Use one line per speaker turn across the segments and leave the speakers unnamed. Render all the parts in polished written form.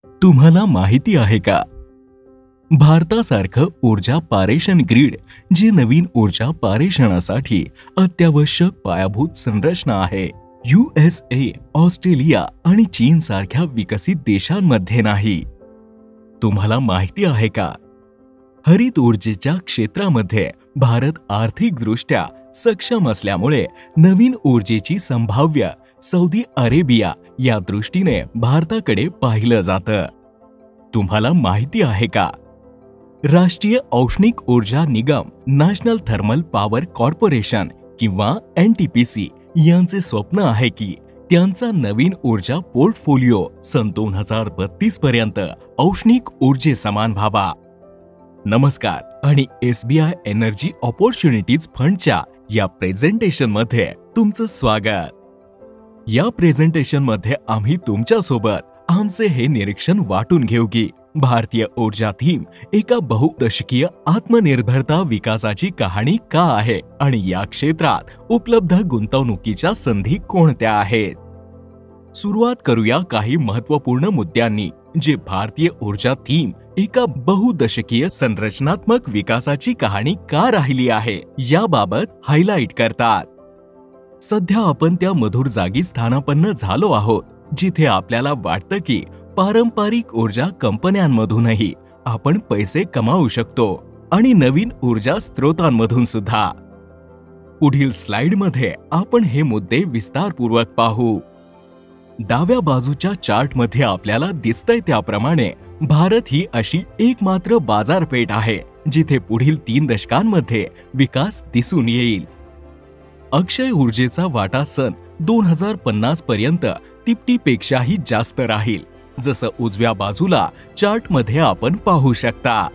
तुम्हाला माहिती आहे का, भारतासारखं ऊर्जा पारेषण ग्रीड जे नवीन ऊर्जा पारेषणासाठी अत्यावश्यक पायाभूत संरचना आहे, USA, ऑस्ट्रेलिया आणि चीन सारख्या विकसित देशांमध्ये नाही. तुम्हाला माहिती आहे का, हरित ऊर्जेच्या क्षेत्रामध्ये भारत आर्थिकदृष्ट्या सक्षम असल्यामुळे नवीन ऊर्जेची संभाव्य सौदी अरेबिया या दृष्टीने भारताकडे पाहिलं जातं. तुम्हाला माहिती आहे का, राष्ट्रीय औष्णिक ऊर्जा निगम नॅशनल थर्मल पॉवर कॉर्पोरेशन किंवा NTPC यांचे स्वप्न आहे की त्यांचा नवीन ऊर्जा पोर्टफोलिओ सन 2032 पर्यंत औष्णिक ऊर्जे समान व्हावा. नमस्कार आणि SBI एनर्जी ऑपॉर्च्युनिटीज फंडच्या या प्रेझेंटेशन मध्ये तुमचं स्वागत. या प्रेझेंटेशन मध्ये आम्ही तुमच्या सोबत आमचे हे निरीक्षण वाटून घेऊ की भारतीय ऊर्जा थीम एका बहुदशकीय आत्मनिर्भरता विकासाची कहाणी का आहे आणि या क्षेत्रात उपलब्ध गुंतवणुकीच्या संधी कोणत्या आहेत. सुरुवात करूया काही महत्त्वपूर्ण मुद्द्यांनी जे भारतीय ऊर्जा थीम एका बहुदशकीय संरचनात्मक विकासाची कहाणी का राहिली आहे याबाबत हायलाइट करतात. सध्या आपण त्या मधुर जागी स्थानापन्न झालो आहोत जिथे आपल्याला वाटतं की पारंपरिक ऊर्जा कंपन्यांमधूनही आपण पैसे कमावू शकतो आणि नवीन ऊर्जा स्रोतांमधून सुद्धा. पुढील स्लाइडमध्ये आपण हे मुद्दे विस्तारपूर्वक पाहू. डाव्या बाजूच्या चार्टमध्ये आपल्याला दिसतंय त्याप्रमाणे भारत ही अशी एकमात्र बाजारपेठ आहे जिथे पुढील 3 दशकांमध्ये विकास दिसून येईल. अक्षय ऊर्जेचा वाटा सन 2050 पर्यंत तिपटीपेक्षाही जास्त राहील, जसं उजव्या बाजूला चार्टमध्ये आपण पाहू शकता.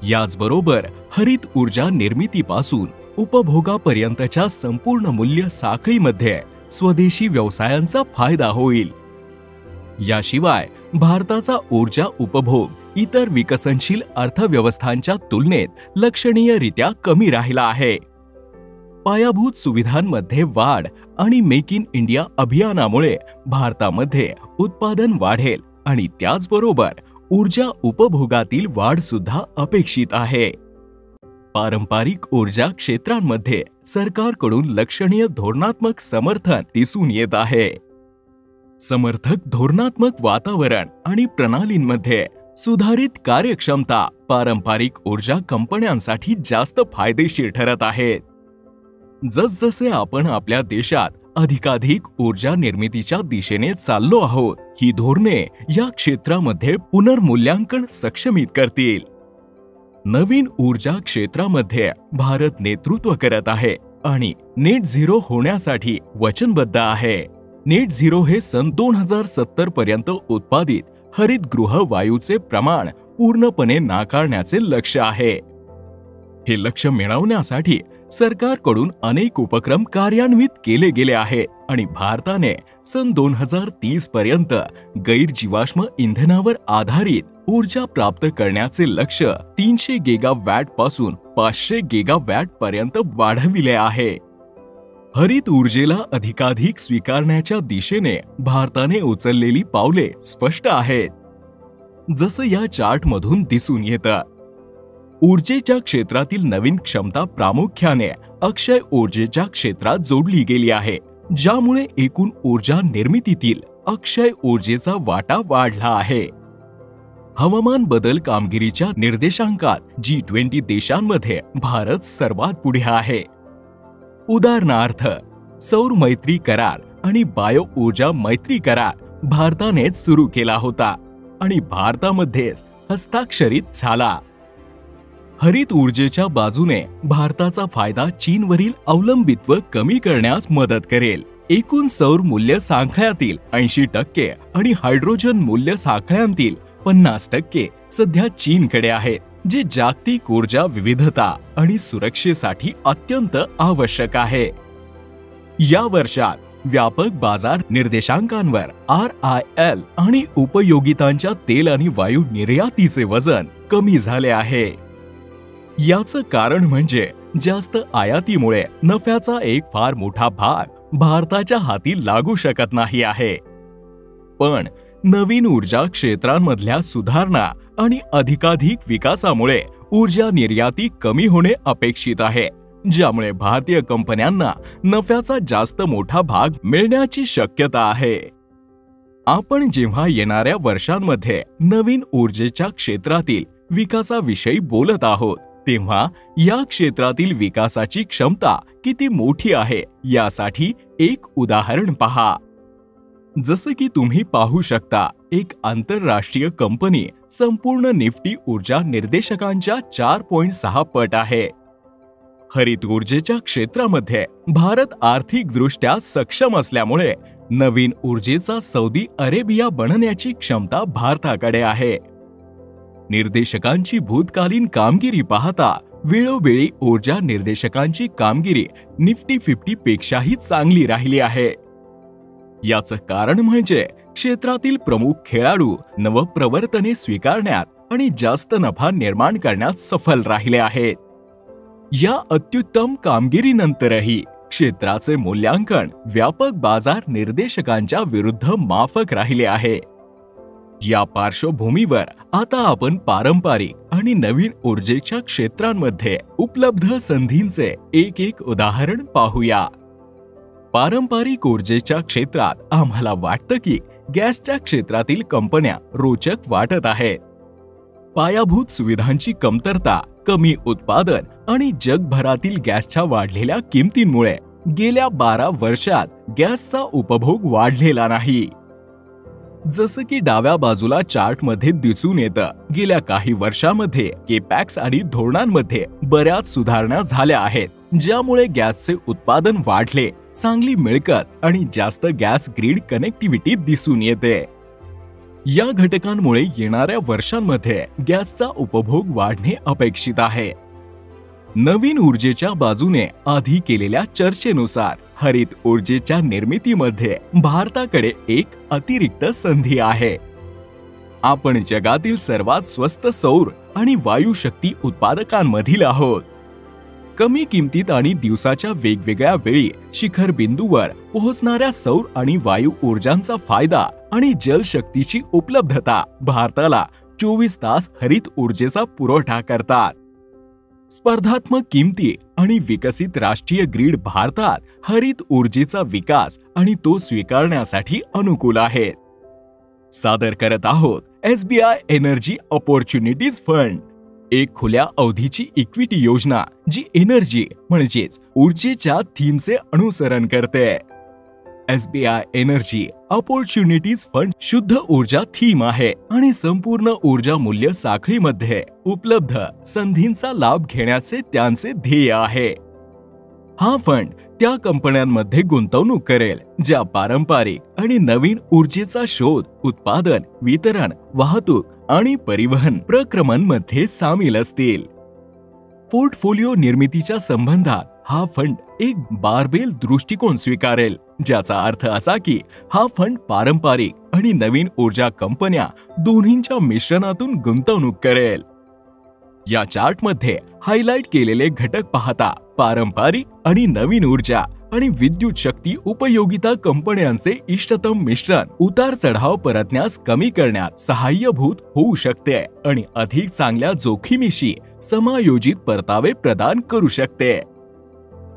याचबरोबर हरित ऊर्जा निर्मितीपासून उपभोगापर्यंतच्या संपूर्ण मूल्य साखळीमध्ये स्वदेशी व्यवसायांचा फायदा होईल. याशिवाय भारताचा ऊर्जा उपभोग इतर विकसनशील अर्थव्यवस्थांच्या तुलनेत लक्षणीयरित्या कमी राहिला आहे. पायाभूत सुविधांमध्ये वाढ आणि मेक इन इंडिया अभियानामुळे भारतामध्ये उत्पादन वाढेल आणि त्याचबरोबर ऊर्जा उपभोगातील वाढ सुद्धा अपेक्षित आहे. पारंपरिक ऊर्जा क्षेत्रांमध्ये सरकारकडून लक्षणीय धोरणात्मक समर्थन दिसून येत आहे. समर्थक धोरणात्मक वातावरण आणि प्रणालींमध्ये सुधारित कार्यक्षमता पारंपरिक ऊर्जा कंपन्यांसाठी जास्त फायदेशीर ठरत आहेत. जसजसे आपण आपल्या देशात अधिकाधिक ऊर्जा निर्मितीच्या दिशेने चाललो आहोत, ही धोरणे या क्षेत्रामध्ये पुनर्मूल्यांकन सक्षमित करतील. नवीन ऊर्जा क्षेत्रामध्ये भारत नेतृत्व करत आहे आणि नेट झिरो होण्यासाठी वचनबद्ध आहे. नेट झिरो हे सन 2070 पर्यंत उत्पादित हरितगृह वायूचे प्रमाण पूर्णपणे नाकारण्याचे लक्ष्य आहे. हे लक्ष्य मिळवण्यासाठी सरकारकडून अनेक उपक्रम कार्यान्वित केले गेले आहेत आणि भारताने सन 2030 पर्यंत गैर-जीवाश्म इंधनावर आधारित ऊर्जा प्राप्त करण्याचे लक्ष्य 300 गिगावॅट पासून 500 गिगावॅट पर्यंत वाढविले आहे. हरित ऊर्जेला अधिकाधिक स्वीकारण्याच्या दिशेने भारताने उचललेली पावले स्पष्ट आहेत. जसं या चार्टमधून दिसून येतं, ऊर्जेच्या क्षेत्रातील नवीन क्षमता प्रामुख्याने अक्षय ऊर्जेच्या क्षेत्रात जोडली गेली आहे, ज्यामुळे एकूण ऊर्जा निर्मितीतील अक्षय ऊर्जेचा वाटा वाढला आहे. हवामान बदल कामगिरीच्या निर्देशांकात G20 देशांमध्ये भारत सर्वात पुढे आहे. उदाहरणार्थ, सौर मैत्री करार आणि बायो ऊर्जा मैत्री करार भारतानेच सुरू केला होता आणि भारतामध्येच हस्ताक्षरित झाला. हरित ऊर्जेच्या बाजूने भारताचा फायदा चीनवरील अवलंबित्व कमी करण्यास मदत करेल. एकूण सौर मूल्य साखळ्यातील 80% आणि हायड्रोजन मूल्य साखळ्यांतील 50% सध्या चीनकडे आहेत, जे जागतिक ऊर्जा विविधता आणि सुरक्षेसाठी अत्यंत आवश्यक आहे. या वर्षात व्यापक बाजार निर्देशांकांवर RIL आणि उपयोगितांच्या तेल आणि वायू निर्यातीचे वजन कमी झाले आहे. याचं कारण म्हणजे जास्त आयातीमुळे नफ्याचा एक फार मोठा भाग भारताच्या हाती लागू शकत नाही आहे. पण नवीन ऊर्जा क्षेत्रांमधल्या सुधारणा आणि अधिकाधिक विकासामुळे ऊर्जा निर्याती कमी होणे अपेक्षित आहे, ज्यामुळे भारतीय कंपन्यांना नफ्याचा जास्त मोठा भाग मिळण्याची शक्यता आहे. आपण जेव्हा येणाऱ्या वर्षांमध्ये नवीन ऊर्जेच्या क्षेत्रातील विकासाविषयी बोलत आहोत, तेव्हा या क्षेत्रातील विकासाची क्षमता किती मोठी आहे यासाठी एक उदाहरण पहा. जसं की तुम्ही पाहू शकता, एक आंतरराष्ट्रीय कंपनी संपूर्ण निफ्टी ऊर्जा निर्देशकांच्या 4.6 पट आहे. हरित ऊर्जेच्या क्षेत्रामध्ये भारत आर्थिकदृष्ट्या सक्षम असल्यामुळे नवीन ऊर्जेचा सौदी अरेबिया बनण्याची क्षमता भारताकडे आहे. निर्देशकांची भूतकालीन कामगिरी पाहता वेळोवेळी ऊर्जा निर्देशकांची कामगिरी निफ्टी 50 पेक्षाही चांगली राहिली आहे. याचं कारण म्हणजे क्षेत्रातील प्रमुख खेळाडू नवप्रवर्तने स्वीकारण्यात आणि जास्त नफा निर्माण करण्यात सफल राहिले आहेत. या अत्युत्तम कामगिरीनंतरही क्षेत्राचे मूल्यांकन व्यापक बाजार निर्देशकांच्या विरुद्ध माफक राहिले आहे. या पार्श्वभूमीवर आता आपण पारंपरिक आणि नवीन ऊर्जेच्या क्षेत्रांमध्ये उपलब्ध संधींचे एक उदाहरण पाहूया. पारंपरिक ऊर्जेच्या क्षेत्रात आम्हाला वाटतं की गॅसच्या क्षेत्रातील कंपन्या रोचक वाटत आहेत. पायाभूत सुविधांची कमतरता, कमी उत्पादन आणि जगभरातील गॅसच्या वाढलेल्या किमतींमुळे गेल्या 12 वर्षात गॅसचा उपभोग वाढलेला नाही. जसं की डाव्या बाजूला चार्टमध्ये दिसून येतं, गेल्या काही वर्षांमध्ये केपॅक्स आणि धोरणांमध्ये बऱ्याच सुधारणा झाल्या आहेत, ज्यामुळे गॅसचे उत्पादन वाढले, चांगली मिळकत आणि जास्त गॅस ग्रीड कनेक्टिव्हिटी दिसून येते. या घटकांमुळे येणाऱ्या वर्षांमध्ये गॅसचा उपभोग वाढणे अपेक्षित आहे. नवीन ऊर्जेच्या बाजूने आधी केलेल्या चर्चेनुसार हरित ऊर्जेच्या निर्मितीमध्ये भारताकडे एक अतिरिक्त संधी आहे. आपण जगातील सर्वात स्वस्त सौर आणि वायू शक्ती उत्पादकांमधील आहोत. कमी किमतीत आणि दिवसाच्या वेगवेगळ्या वेळी शिखर बिंदूवर पोहोचणाऱ्या सौर आणि वायू ऊर्जांचा फायदा आणि जलशक्तीची उपलब्धता भारताला 24 तास हरित ऊर्जेचा पुरवठा करतात. स्पर्धात्मक किमती आणि विकसित राष्ट्रीय ग्रीड भारतात हरित ऊर्जेचा विकास आणि तो स्वीकारण्यासाठी अनुकूल आहेत. सादर करत आहोत SBI एनर्जी अपॉर्च्युनिटीज फंड, एक खुल्या अवधीची इक्विटी योजना जी एनर्जी म्हणजेच ऊर्जेच्या थीमचे अनुसरण करते. SBI एनर्जी अपॉर्च्युनिटीज फंड शुद्ध ऊर्जा थीम आहे आणि संपूर्ण ऊर्जा मूल्य साखळीमध्ये उपलब्ध संधींचा लाभ घेण्याचे त्यांचे ध्येय आहे. हा फंड त्या कंपन्यांमध्ये गुंतवणूक करेल ज्या पारंपरिक आणि नवीन ऊर्जेचा शोध, उत्पादन, वितरण, वाहतूक आणि परिवहन प्रक्रमांमध्ये सामील असतील. पोर्टफोलिओ निर्मितीच्या संबंधात हा फंड एक बारबेल दृष्टिकोन स्वीकारेल, ज्याचा अर्थ असा की हा फंड पारंपरिक आणि नवीन ऊर्जा कंपन्या दोन्हींच्या मिश्रणातून गुंतवणूक करेल. या चार्टमध्ये हायलाइट केलेले घटक पाहता पारंपरिक आणि नवीन ऊर्जा आणि विद्युत शक्ती उपयोगिता कंपन्यांचे इष्टतम मिश्रण उतार चढाव परतण्यास कमी करण्यात सहाय्यभूत होऊ शकते आणि अधिक चांगल्या जोखमीशी समायोजित परतावे प्रदान करू शकते.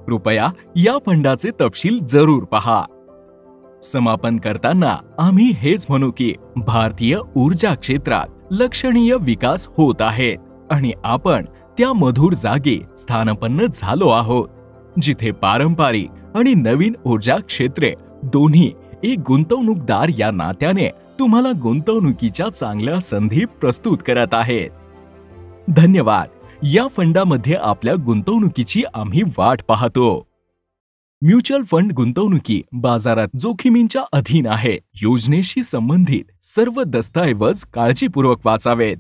कृपया या फंडाचे तपशील जरूर पहा. समापन करताना आम्ही हेच म्हणू की भारतीय ऊर्जा क्षेत्रात लक्षणीय विकास होत आहे आणि आपण त्या मधुर जागी स्थानपन्न झालो आहोत, जिथे पारंपरिक आणि नवीन ऊर्जा क्षेत्रे दोन्ही एक गुंतवणूकदार या नात्याने तुम्हाला गुंतवणुकीच्या चांगल्या संधी प्रस्तुत करत आहेत. धन्यवाद. या फंडामध्ये आपल्या गुंतवणुकीची आम्ही वाट पाहतो. म्युच्युअल फंड गुंतवणुकी बाजारात जोखमींच्या अधीन आहे. योजनेशी संबंधित सर्व दस्तऐवज काळजीपूर्वक वाचावेत.